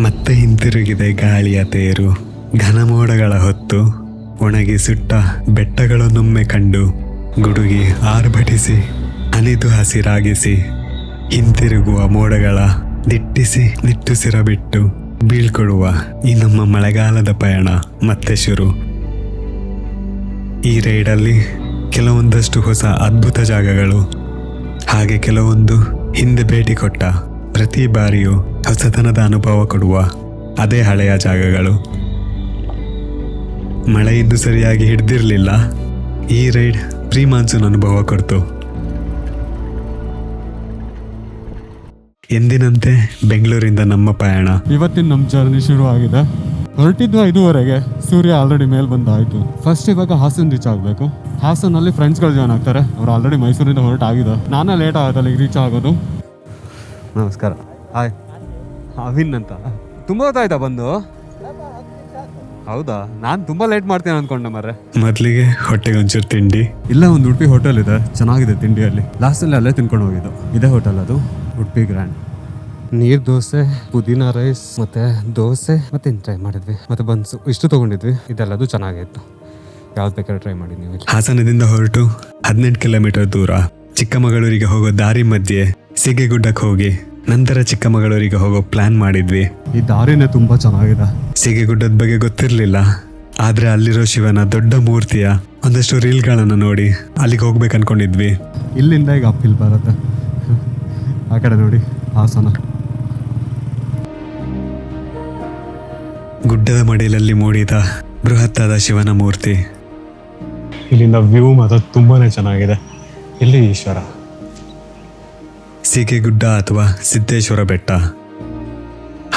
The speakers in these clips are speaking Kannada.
ಮತ್ತೆ ಹಿಂತಿರುಗಿದೆ ಗಾಳಿಯ ತೇರು. ಘನಮೋಡಗಳ ಹೊತ್ತು ಒಣಗಿ ಸುಟ್ಟ ಬೆಟ್ಟಗಳನ್ನೊಮ್ಮೆ ಕಂಡು ಗುಡುಗಿ ಆರ್ಭಟಿಸಿ ಅನಿದು ಹಸಿರಾಗಿಸಿ ಹಿಂತಿರುಗುವ ಮೋಡಗಳ ದಿಟ್ಟಿಸಿ ನಿಟ್ಟುಸಿರ ಬಿಟ್ಟು ಬೀಳ್ಕೊಡುವ ಈ ನಮ್ಮ ಮಳೆಗಾಲದ ಪಯಣ ಮತ್ತೆ ಶುರು. ಈ ರೈಡಲ್ಲಿ ಕೆಲವೊಂದಷ್ಟು ಹೊಸ ಅದ್ಭುತ ಜಾಗಗಳು, ಹಾಗೆ ಕೆಲವೊಂದು ಹಿಂದೆ ಭೇಟಿ ಕೊಟ್ಟ ಪ್ರತಿ ಬಾರಿಯೂ ಹೊಸತನದ ಅನುಭವ ಕೊಡುವ ಅದೇ ಹಳೆಯ ಜಾಗಗಳು. ಮಳೆ ಇಂದು ಸರಿಯಾಗಿ ಹಿಡ್ದಿರ್ಲಿಲ್ಲ. ಈ ರೈಡ್ ಪ್ರೀ ಮಾನ್ಸೂನ್ ಅನುಭವ ಕೊಡ್ತು. ಎಂದಿನಂತೆ ಬೆಂಗಳೂರಿಂದ ನಮ್ಮ ಪಯಣ. ಇವತ್ತಿನ ನಮ್ಮ ಜರ್ನಿ ಶುರು ಆಗಿದೆ. ಹೊರಟಿದ್ದು 5:30ಗೆ, ಸೂರ್ಯ ಆಲ್ರೆಡಿ ಮೇಲೆ ಬಂದಾಯಿತು. ಫಸ್ಟ್ ಇವಾಗ ಹಾಸನ್ ರೀಚ್ ಆಗಬೇಕು. ಹಾಸನಲ್ಲಿ ಫ್ರೆಂಡ್ಸ್ಗಳು ಜಾಯ್ನ್ ಆಗ್ತಾರೆ. ಅವ್ರು ಆಲ್ರೆಡಿ ಮೈಸೂರಿಂದ ಹೊರಟಾಗಿದೆ. ನಾನೇ ಲೇಟ್ ಆಗುತ್ತೆ ಅಲ್ಲಿಗೆ ರೀಚ್ ಆಗೋದು. ನಮಸ್ಕಾರ. ಹಾಯ್, ಅವಿನ್ ಅಂತ. ತುಂಬ ಹೊತ್ತಾಯ್ತಾ ಬಂದು? ಹೌದಾ, ನಾನು ತುಂಬ ಲೇಟ್ ಮಾಡ್ತೀನಿ ಅಂದ್ಕೊಂಡೆ ಮರ್ರೆ. ಮೊದಲಿಗೆ ಹೊಟ್ಟೆಗೆ ಒಂಚೂರು ತಿಂಡಿ. ಇಲ್ಲ, ಒಂದು ಉಡುಪಿ ಹೋಟೆಲ್ ಇದೆ, ಚೆನ್ನಾಗಿದೆ ತಿಂಡಿಯಲ್ಲಿ. ಲಾಸ್ಟಲ್ಲಿ ಅಲ್ಲೇ ತಿನ್ಕೊಂಡು ಹೋಗಿದ್ದು. ಇದೇ ಹೋಟೆಲ್ ಅದು, ಉಡುಪಿ ಗ್ರ್ಯಾಂಡ್. ನೀರು ದೋಸೆ, ಪುದೀನ ರೈಸ್, ಮತ್ತೆ ದೋಸೆ, ಮತ್ತೆ ಟ್ರೈ ಮಾಡಿದ್ವಿ, ಮತ್ತೆ ಬನ್ಸು, ಇಷ್ಟು ತೊಗೊಂಡಿದ್ವಿ. ಇದೆಲ್ಲದು ಚೆನ್ನಾಗಿತ್ತು. ಯಾವ್ದು ಬೇಕಾದ್ರೆ ಟ್ರೈ ಮಾಡಿ ನೀವು. ಹಾಸನದಿಂದ ಹೊರಟು 18 ಕಿಲೋಮೀಟರ್ ದೂರ ಚಿಕ್ಕಮಗಳೂರಿಗೆ ಹೋಗೋ ದಾರಿ ಮಧ್ಯೆ ಸೀಗೆಗುಡ್ಡಕ್ಕೆ ಹೋಗಿ ನಂತರ ಚಿಕ್ಕಮಗಳೂರಿಗೆ ಹೋಗೋ ಪ್ಲಾನ್ ಮಾಡಿದ್ವಿ. ಈ ದಾರಿನೇ ತುಂಬಾ ಚೆನ್ನಾಗಿದೆ. ಸೀಗೆಗುಡ್ಡದ ಬಗ್ಗೆ ಗೊತ್ತಿರಲಿಲ್ಲ, ಆದ್ರೆ ಅಲ್ಲಿರೋ ಶಿವನ ದೊಡ್ಡ ಮೂರ್ತಿಯ ಒಂದಷ್ಟು ರೀಲ್ಗಳನ್ನ ನೋಡಿ ಅಲ್ಲಿಗೆ ಹೋಗ್ಬೇಕು ಅನ್ಕೊಂಡಿದ್ವಿ. ಇಲ್ಲಿಂದ ಈಗ ಅಪ್ಪಿಲ್ ಬರುತ್ತೆ, ಆ ಕಡೆ ನೋಡಿ ಹಾಸನ. ಗುಡ್ಡದ ಮಡಿಲಲ್ಲಿ ಮೂಡಿದ ಬೃಹತ್ತಾದ ಶಿವನ ಮೂರ್ತಿ. ಇಲ್ಲಿಂದ ವ್ಯೂ ಮಾತ್ರ ತುಂಬಾನೇ ಚೆನ್ನಾಗಿದೆ. ಇಲ್ಲಿ ಈಶ್ವರ. ಸೀಗೆಗುಡ್ಡ ಅಥವಾ ಸಿದ್ದೇಶ್ವರ ಬೆಟ್ಟ.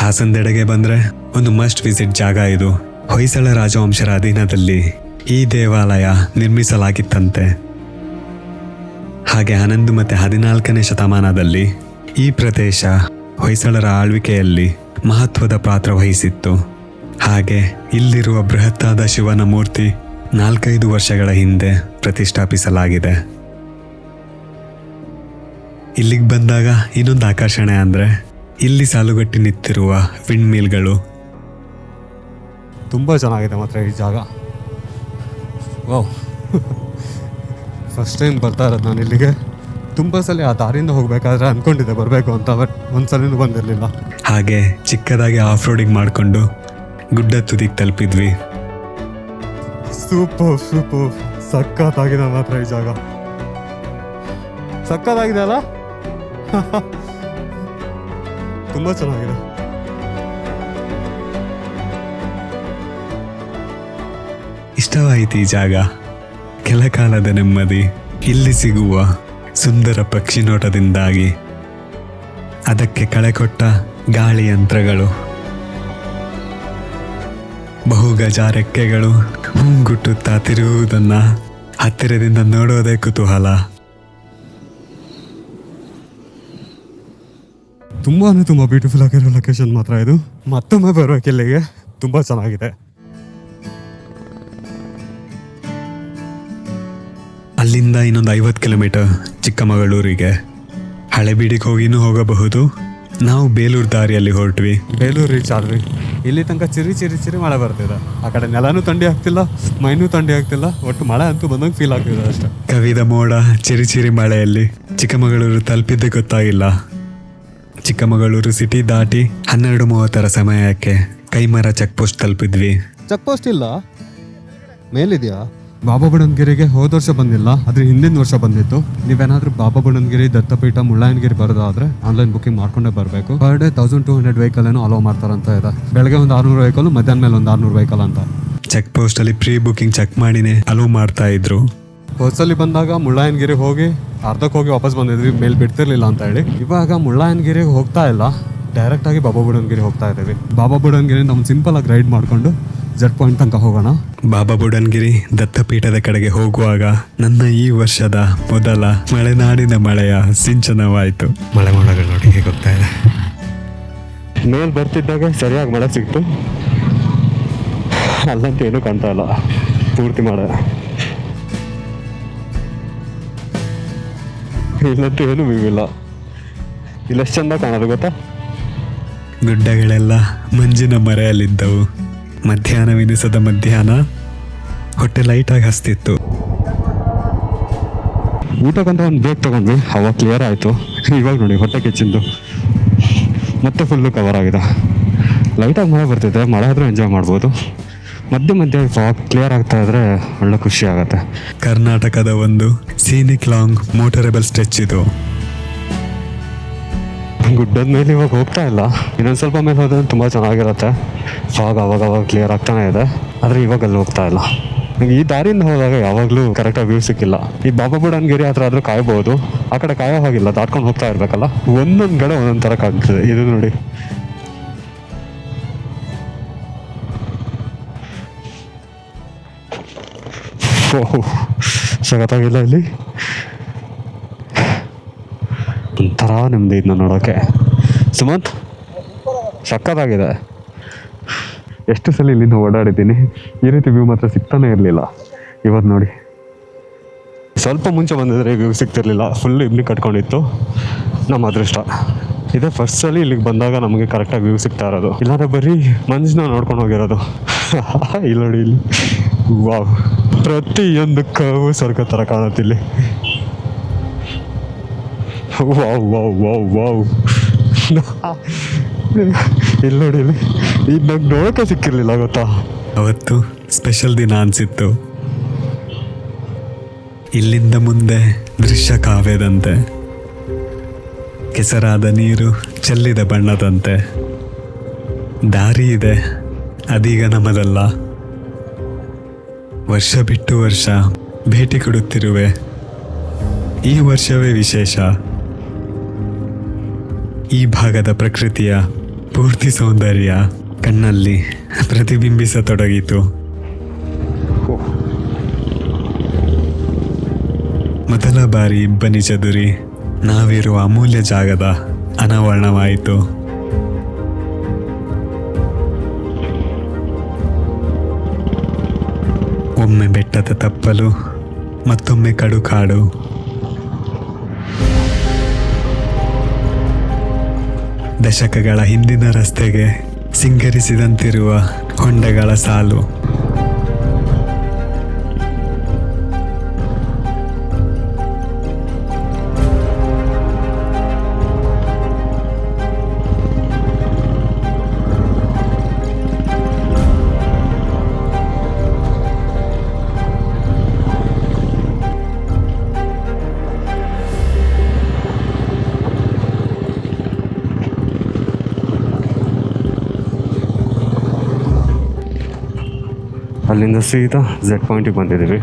ಹಾಸನದೆಡೆಗೆ ಬಂದ್ರೆ ಒಂದು ಮಸ್ಟ್ ವಿಸಿಟ್ ಜಾಗ ಇದು. ಹೊಯ್ಸಳ ರಾಜವಂಶರ ಅಧೀನದಲ್ಲಿ ಈ ದೇವಾಲಯ ನಿರ್ಮಿಸಲಾಗಿತ್ತಂತೆ. ಹಾಗೆ 11 ಮತ್ತು 14ನೇ ಶತಮಾನದಲ್ಲಿ ಈ ಪ್ರದೇಶ ಹೊಯ್ಸಳರ ಆಳ್ವಿಕೆಯಲ್ಲಿ ಮಹತ್ವದ ಪಾತ್ರ ವಹಿಸಿತ್ತು. ಹಾಗೆ ಇಲ್ಲಿರುವ ಬೃಹತ್ತಾದ ಶಿವನ ಮೂರ್ತಿ 4-5 ವರ್ಷಗಳ ಹಿಂದೆ ಪ್ರತಿಷ್ಠಾಪಿಸಲಾಗಿದೆ. ಇಲ್ಲಿಗೆ ಬಂದಾಗ ಇನ್ನೊಂದು ಆಕರ್ಷಣೆ ಅಂದರೆ ಇಲ್ಲಿ ಸಾಲುಗಟ್ಟಿ ನಿಂತಿರುವ ವಿಂಡ್ ಮಿಲ್ಗಳು. ತುಂಬ ಚೆನ್ನಾಗಿದೆ ಮಾತ್ರ ಈ ಜಾಗ. ವಾವ್, ಫಸ್ಟ್ ಟೈಮ್ ಬರ್ತಾ ಇರೋದು ನಾನು ಇಲ್ಲಿಗೆ. ತುಂಬ ಸಲ ಆ ದಾರಿಯಿಂದ ಹೋಗ್ಬೇಕಾದ್ರೆ ಅಂದ್ಕೊಂಡಿದ್ದೆ ಬರಬೇಕು ಅಂತ, ಬಟ್ ಒಂದ್ಸಲಿನೂ ಬಂದಿರಲಿಲ್ಲ. ಹಾಗೆ ಚಿಕ್ಕದಾಗಿ ಆಫ್ ರೋಡಿಂಗ್ ಮಾಡಿಕೊಂಡು ಗುಡ್ಡ ತುದಿಗೆ ತಲುಪಿದ್ವಿ. ಸೂಪರ್ ಸೂಪರ್, ಸಖತ್ತಾಗಿದೆ ಮಾತ್ರ ಈ ಜಾಗ. ಸಖತ್ತಾಗಿದೆ ಅಲ್ಲ? ತುಂಬ ಚೆನ್ನಾಗಿದೆ. ಇಷ್ಟವಾಯಿತು ಈ ಜಾಗ. ಕೆಲ ಕಾಲದ ನೆಮ್ಮದಿ ಇಲ್ಲಿ ಸಿಗುವ ಸುಂದರ ಪಕ್ಷಿ ನೋಟದಿಂದಾಗಿ, ಅದಕ್ಕೆ ಕಳೆಕೊಟ್ಟ ಗಾಳಿ ಯಂತ್ರಗಳು, ಬಹುಗಜ ರೆಕ್ಕೆಗಳು ಮುಂಗುಟ್ಟುತ್ತಾ ತಿರುಗುವುದನ್ನ ಹತ್ತಿರದಿಂದ ನೋಡೋದೇ ಕುತೂಹಲ. ತುಂಬ ಬ್ಯೂಟಿಫುಲ್ ಆಗಿರೋ ಲೊಕೇಶನ್ ಮಾತ್ರ ಇದು. ಮತ್ತೊಮ್ಮೆ ಬರ್ಬೇಕು ಇಲ್ಲಿಗೆ, ತುಂಬ ಚೆನ್ನಾಗಿದೆ. ಅಲ್ಲಿಂದ ಇನ್ನೊಂದು 50 ಕಿಲೋಮೀಟರ್ ಚಿಕ್ಕಮಗಳೂರಿಗೆ. ಹಳೆಬೀಡಿಗೆ ಹೋಗಿನೂ ಹೋಗಬಹುದು. ನಾವು ಬೇಲೂರು ದಾರಿಯಲ್ಲಿ ಹೊರಟ್ವಿ. ಬೇಲೂರು ರೀಚ್ ಆದ್ವಿ. ಇಲ್ಲಿ ತನಕ ಚಿರಿ ಮಳೆ ಬರ್ತಿದೆ. ಆ ಕಡೆ ನೆಲನೂ ಥಂಡಿ ಆಗ್ತಿಲ್ಲ, ಮೈನೂ ಥಂಡಿ ಆಗ್ತಿಲ್ಲ, ಒಟ್ಟು ಮಳೆ ಅಂತೂ ಬಂದಂಗೆ ಫೀಲ್ ಆಗ್ತಿದೆ ಅಷ್ಟೇ. ಕವಿದ ಮೋಡ ಚಿರಿ ಮಳೆಯಲ್ಲಿ ಚಿಕ್ಕಮಗಳೂರು ತಲುಪಿದ್ದೇ ಗೊತ್ತಾಗಿಲ್ಲ. ಚಿಕ್ಕಮಗಳೂರು ಸಿಟಿ ದಾಟಿ 12:30 ಸಮಯಕ್ಕೆ ಕೈಮರ ಚೆಕ್ ಪೋಸ್ಟ್ ತಲುಪಿದ್ವಿ. ಚೆಕ್ ಪೋಸ್ಟ್ ಇಲ್ಲ, ಮೇಲಿದೆಯಾ? ಬಾಬಾ ಬುಡನ್ಗಿರಿಗೆ ಹೋದ ವರ್ಷ ಬಂದಿಲ್ಲ, ಆದ್ರೆ ಹಿಂದಿನ ವರ್ಷ ಬಂದಿತ್ತು. ನೀವೇನಾದ್ರೂ ಬಾಬಾ ಬುಡನ್ಗಿರಿ, ದತ್ತಪೀಠ, ಮುಳ್ಳಯ್ಯನಗಿರಿ ಬರೋದಾದ್ರೆ ಆನ್ಲೈನ್ ಬುಕಿಂಗ್ ಮಾಡ್ಕೊಂಡೇ ಬರಬೇಕು. ಪರ್ ಡೇ 1200 ವೆಹಿಕಲ್ ಏನೋ ಅಲೋ ಮಾಡ್ತಾರಂತ ಇದೆ. ಬೆಳಗ್ಗೆ ಒಂದು 600 ವೆಹಿಕಲ್, ಮಧ್ಯಾಹ್ನ ಮೇಲೆ ಒಂದು 600 ವೆಹಿಕಲ್ ಅಂತ. ಚೆಕ್ ಪೋಸ್ಟ್ ಅಲ್ಲಿ ಪ್ರೀ ಬುಕಿಂಗ್ ಚೆಕ್ ಮಾಡಿನೇ ಅಲೋ ಮಾಡ್ತಾ ಇದ್ರು. ಹೋದ್ಸಲಿ ಬಂದಾಗ ಮುಳ್ಳಯ್ಯನಗಿರಿ ಹೋಗಿ ಅರ್ಧಕ್ಕೆ ಹೋಗಿ ವಾಪಸ್ ಬಂದಿದ್ವಿ, ಮೇಲ್ ಬಿಡ್ತಿರ್ಲಿಲ್ಲ ಅಂತ ಹೇಳಿ. ಇವಾಗ ಮುಳ್ಳಯ್ಯನಗಿರಿಗೆ ಹೋಗ್ತಾ ಇಲ್ಲ, ಡೈರೆಕ್ಟ್ ಆಗಿ ಬಾಬಾ ಬುಡನ್ಗಿರಿ ಹೋಗ್ತಾ ಇದ್ದೀವಿ. ಬಾಬಾ ಬುಡನ್ಗಿರಿಯಿಂದ ಒಂದು ಸಿಂಪಲ್ ಆಗಿ ರೈಡ್ ಮಾಡ್ಕೊಂಡು ಜೆಡ್ ಪಾಯಿಂಟ್ ತನಕ ಹೋಗೋಣ. ಬಾಬಾ ಬುಡನ್ಗಿರಿ ದತ್ತಪೀಠದ ಕಡೆಗೆ ಹೋಗುವಾಗ ನನ್ನ ಈ ವರ್ಷದ ಮೊದಲ ಮಲೆನಾಡಿನ ಮಳೆಯ ಸಿಂಚನವಾಯಿತು. ಮಳೆ ಮೋಡಗಳು ನೋಡಿ ಹೇಗೆ ಹೋಗ್ತಾ ಇದೆ. ಮೇಲ್ ಬರ್ತಿದ್ದಾಗ ಸರಿಯಾಗಿ ಮಳೆ ಸಿಕ್ತು, ಅಲ್ಲಂತ ಏನೂ ಕಾಣ್ತಾ ಇಲ್ಲ, ಪೂರ್ತಿ ಮಳೆ. ಇಲ್ಲಂತೂ ಏನು ವ್ಯೂ ಇಲ್ಲ. ಇಲ್ಲೆಷ್ಟು ಚಂದ ಕಾಣೋದು ಗೊತ್ತಾ? ಗುಡ್ಡಗಳೆಲ್ಲ ಮಂಜಿನ ಮರೆಯಲ್ಲಿದ್ದವು. ಮಧ್ಯಾಹ್ನವೆನಿಸದ ಮಧ್ಯಾಹ್ನ ಹೊಟ್ಟೆ ಲೈಟಾಗಿ ಹಸ್ತಿತ್ತು. ಊಟಕ್ಕಂತ ಒಂದು ಬ್ರೇಕ್ ತೊಗೊಂಡ್ವಿ, ಅವಾಗ ಕ್ಲಿಯರ್ ಆಯಿತು. ಇವಾಗ ನೋಡಿ ಹೊಟ್ಟೆ ಕಿಚ್ಚಿಂದು ಮತ್ತೆ ಫುಲ್ಲು ಕವರ್ ಆಗಿದೆ. ಲೈಟಾಗಿ ಮಳೆ ಬರ್ತಿದೆ, ಮಳೆ ಆದರೂ ಎಂಜಾಯ್ ಮಾಡ್ಬೋದು. ಮಧ್ಯೆ ಫಾಗ್ ಕ್ಲಿಯರ್ ಆಗ್ತಾ ಇದ್ರೆ ಒಳ್ಳೆ ಖುಷಿ ಆಗುತ್ತೆ. ಕರ್ನಾಟಕದ ಒಂದು ಸೀನಿಕ್ ಲಾಂಗ್ ಮೋಟರೇಬಲ್ ಸ್ಟ್ರೆಚ್ ಇದು. ಗುಡ್ಡದ ಮೇಲೆ ಇವಾಗ ಹೋಗ್ತಾ ಇಲ್ಲ, ಇನ್ನೊಂದು ಸ್ವಲ್ಪ ಮೇಲೆ ಹೋದ್ರೆ ತುಂಬ ಚೆನ್ನಾಗಿರುತ್ತೆ. ಫಾಗ್ ಅವಾಗ ಕ್ಲಿಯರ್ ಆಗ್ತಾನೆ ಇದೆ, ಆದರೆ ಇವಾಗ ಅಲ್ಲಿ ಹೋಗ್ತಾ ಇಲ್ಲ. ಈ ದಾರಿಯಿಂದ ಹೋದಾಗ ಯಾವಾಗಲೂ ಕರೆಕ್ಟಾಗಿ ವ್ಯೂ ಸಿಕ್ಕಿಲ್ಲ. ಈ ಬಾಬಾ ಬುಡನ್ಗಿರಿ ಹತ್ರ ಆದರೂ ಕಾಯ್ಬೋದು, ಆ ಕಡೆ ಕಾಯೋ ಹಾಗಿಲ್ಲ, ದಾಟ್ಕೊಂಡು ಹೋಗ್ತಾ ಇರಬೇಕಲ್ಲ. ಒಂದೊಂದು ಕಡೆ ಒಂದೊಂದು ಥರ ಕಾಣ್ತದೆ. ಇದು ನೋಡಿ, ಓಹ್ ಸಖತ್ತಾಗಿಲ್ಲ. ಇಲ್ಲಿ ಒಂಥರ ನಿಮ್ದು ಇದನ್ನ ನೋಡೋಕ್ಕೆ. ಸುಮಂತ್ ಸಖತ್ತಾಗಿದೆ. ಎಷ್ಟು ಸಲ ಇಲ್ಲಿಂದ ಓಡಾಡಿದ್ದೀನಿ, ಈ ರೀತಿ ವ್ಯೂ ಮಾತ್ರ ಸಿಗ್ತಾನೆ ಇರಲಿಲ್ಲ. ಇವತ್ತು ನೋಡಿ, ಸ್ವಲ್ಪ ಮುಂಚೆ ಬಂದಿದ್ರೆ ವ್ಯೂ ಸಿಗ್ತಿರ್ಲಿಲ್ಲ, ಫುಲ್ ಇಬ್ನಿ ಕಟ್ಕೊಂಡಿತ್ತು. ನಮ್ಮ ಅದೃಷ್ಟ ಇದೇ ಫಸ್ಟ್ ಸಲ ಇಲ್ಲಿಗೆ ಬಂದಾಗ ನಮಗೆ ಕರೆಕ್ಟಾಗಿ ವ್ಯೂ ಸಿಗ್ತಾ ಇರೋದು. ಇಲ್ಲಾಂದ್ರೆ ಬರೀ ಮಂಜನ್ನ ನೋಡ್ಕೊಂಡು ಹೋಗಿರೋದು. ಇಲ್ಲಿ ನೋಡಿ, ಇಲ್ಲಿ ವಾವ್, ಪ್ರತಿಯೊಂದು ಕವು ಸ್ವರ್ಗ ಥರ ಕಾಣುತ್ತಿಲ್ಲಿ. Wow wow wow wow. ಇಲ್ಲಿ ನೋಡಿ, ಇಲ್ಲಿ ಇದು ನಂಗೆ ನೋಡೋಕೆ ಸಿಕ್ಕಿರಲಿಲ್ಲ ಗೊತ್ತಾ. ಅವತ್ತು ಸ್ಪೆಷಲ್ ದಿನ ಅನಿಸಿತ್ತು. ಇಲ್ಲಿಂದ ಮುಂದೆ ದೃಶ್ಯ ಕಾವ್ಯದಂತೆ, ಕೆಸರಾದ ನೀರು ಚೆಲ್ಲಿದ ಬಣ್ಣದಂತೆ. ದಾರಿ ಇದೆ, ಅದೀಗ ನಮ್ಮದಲ್ಲ. ವರ್ಷ ಬಿಟ್ಟು ವರ್ಷ ಭೇಟಿ ಕೊಡುತ್ತಿರುವೆ, ಈ ವರ್ಷವೇ ವಿಶೇಷ. ಈ ಭಾಗದ ಪ್ರಕೃತಿಯ ಪೂರ್ತಿ ಸೌಂದರ್ಯ ಕಣ್ಣಲ್ಲಿ ಪ್ರತಿಬಿಂಬಿಸತೊಡಗಿತು. ಮೊದಲ ಬಾರಿ ಇಬ್ಬನಿ ಚದುರಿ ನಾವಿರುವ ಅಮೂಲ್ಯ ಜಾಗದ ಅನಾವರಣವಾಯಿತು. ಒಮ್ಮೆ ಬೆಟ್ಟದ ತಪ್ಪಲು, ಮತ್ತೊಮ್ಮೆ ಕಡುಕಾಡು. ದಶಕಗಳ ಹಿಂದಿನ ರಸ್ತೆಗೆ ಸಿಂಗರಿಸಿದಂತಿರುವ ಹೊಂಡಗಳ ಸಾಲು. ಅಲ್ಲಿಂದ ಸೀದಾ ಝೆಡ್ ಪಾಯಿಂಟಿಗೆ ಬಂದಿದ್ದೀವಿ.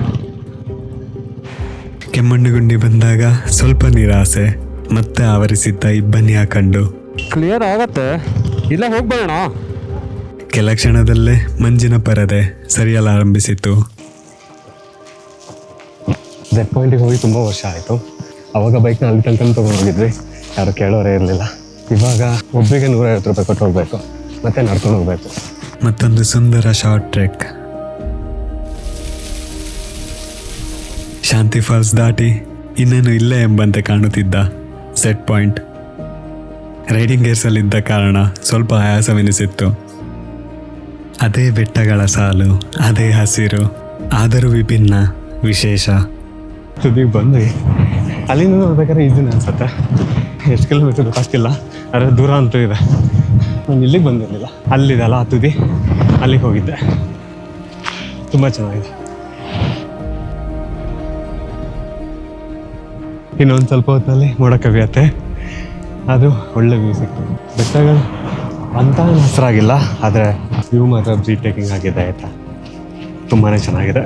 ಕೆಮ್ಮಣ್ಣುಗುಂಡಿ ಬಂದಾಗ ಸ್ವಲ್ಪ ನಿರಾಸೆ, ಮತ್ತೆ ಆವರಿಸಿದ್ದ ಇಬ್ಬನಿಯ ಕಂಡು ಕ್ಲಿಯರ್ ಆಗತ್ತೆ, ಇಲ್ಲ ಹೋಗ್ಬೇಡ. ಕೆಲ ಕ್ಷಣದಲ್ಲೇ ಮಂಜಿನ ಪರದೆ ಸರಿಯಲಾರಂಭಿಸಿತು. ಝೆಡ್ ಪಾಯಿಂಟಿಗೆ ಹೋಗಿ ತುಂಬ ವರ್ಷ ಆಯಿತು. ಅವಾಗ ಬೈಕ್ನ ಅಲ್ಲಿ ತನಕ ತೊಗೊಂಡೋಗಿದ್ವಿ, ಯಾರು ಕೇಳೋರೇ ಇರಲಿಲ್ಲ. ಇವಾಗ ಒಬ್ಬರಿಗೆ 150 ರೂಪಾಯಿ ಕೊಟ್ಟು ಹೋಗಬೇಕು, ಮತ್ತೆ ನಡ್ಕೊಂಡು ಹೋಗಬೇಕು. ಮತ್ತೊಂದು ಸುಂದರ ಶಾರ್ಟ್ ಟ್ರೆಕ್. ಶಾಂತಿ ಫಾಲ್ಸ್ ದಾಟಿ ಇನ್ನೇನು ಇಲ್ಲೇ ಎಂಬಂತೆ ಕಾಣುತ್ತಿದ್ದ ಸೆಟ್ ಪಾಯಿಂಟ್. ರೈಡಿಂಗ್ ಗೇರ್ಸಲ್ಲಿದ್ದ ಕಾರಣ ಸ್ವಲ್ಪ ಆಯಾಸವೆನಿಸಿತ್ತು. ಅದೇ ಬೆಟ್ಟಗಳ ಸಾಲು, ಅದೇ ಹಸಿರು, ಆದರೂ ವಿಭಿನ್ನ, ವಿಶೇಷ. ತುದಿಗೆ ಬಂದ್ವಿ. ಅಲ್ಲಿಂದ ನೋಡ್ಬೇಕಾದ್ರೆ ಈಸಿನ ಅನ್ಸುತ್ತೆ. ಎಷ್ಟು ಕಿಲೋಮೀಟರ್ ಗೊತ್ತಿಲ್ಲ, ಆದರೆ ದೂರ ಅಂತೂ ಇದೆ. ನಾನು ಇಲ್ಲಿಗೆ ಬಂದಿರಲಿಲ್ಲ, ಅಲ್ಲಿದೆ ಅಲ್ಲ ಆ ತುದಿ, ಅಲ್ಲಿಗೆ ಹೋಗಿದ್ದೆ. ತುಂಬ ಚೆನ್ನಾಗಿದೆ. ಇನ್ನೊಂದು ಸ್ವಲ್ಪ ಹೊತ್ತಿನಲ್ಲಿ ಮೋಡ ಕವಿಯತ್ತೆ, ಅದು ಒಳ್ಳೆ ವ್ಯೂ ಸಿಕ್ತು. ಬೆಟ್ಟಗಳು ಅಂತ ಹೆಸರಾಗಿಲ್ಲ, ಆದರೆ ವ್ಯೂ ಮಾತ್ರ ಬ್ರೀತ್ ಟೇಕಿಂಗ್ ಆಗಿದೆ. ಆಯಿತಾ, ತುಂಬಾ ಚೆನ್ನಾಗಿದೆ.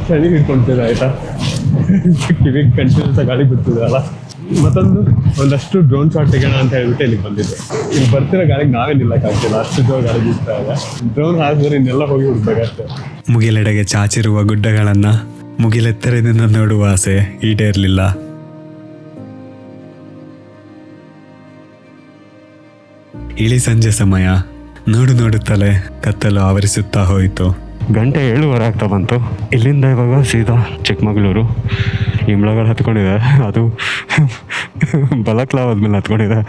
ಚಳಿ ಹಿಡ್ಕೊಳ್ತಿದೆ ಆಯಿತಾ, ಕಿವಿಗೆ ಕಂಟಿನ್ಯೂಸ್ ಗಾಳಿ ಬಿಡ್ತಿದೆ ಅಲ್ಲ. ಮತ್ತೊಂದು ಒಂದಷ್ಟು ಡ್ರೋನ್ ಶಾಟ್ ತೆಗೋಣ ಅಂತ ಹೇಳ್ಬಿಟ್ಟು ಇಲ್ಲಿಗೆ ಬಂದಿದ್ದೆ. ಇಲ್ಲಿ ಬರ್ತಿರೋ ಗಾಳಿಗೆ ನಾವೇ ನಿಲ್ಲಕ್ಕಾಗ್ತಿಲ್ಲ, ಅಷ್ಟು ಜೋರು ಗಾಳಿ ಬೀಳ್ತಾ ಇದೆ. ಡ್ರೋನ್ ಹಾಕಿದ್ರೆ ಇನ್ನೆಲ್ಲ ಹೋಗಿ ಹುಡ್ಬೇಕಾಗ್ತದೆ. ಮುಗಿಲೆಡೆಗೆ ಚಾಚಿರುವ ಗುಡ್ಡಗಳನ್ನು ಮುಗಿಲೆತ್ತರದಿಂದ ನೋಡುವ ಆಸೆ ಈಡೇರಲಿಲ್ಲ. ಇಳಿ ಸಂಜೆ ಸಮಯ, ನೋಡುತ್ತಲೇ ಕತ್ತಲು ಆವರಿಸುತ್ತಾ ಹೋಯಿತು. ಗಂಟೆ 7:15 ಆಗ್ತಾ ಬಂತು. ಇಲ್ಲಿಂದ ಇವಾಗ ಸೀದಾ ಚಿಕ್ಕಮಗಳೂರು. ಇಂಬ್ಳಗಳು ಹತ್ಕೊಂಡಿದೆ, ಅದು ಬಲಕ್ಲಾವ್ ಆದ್ಮೇಲೆ ಹತ್ಕೊಂಡಿದೆ.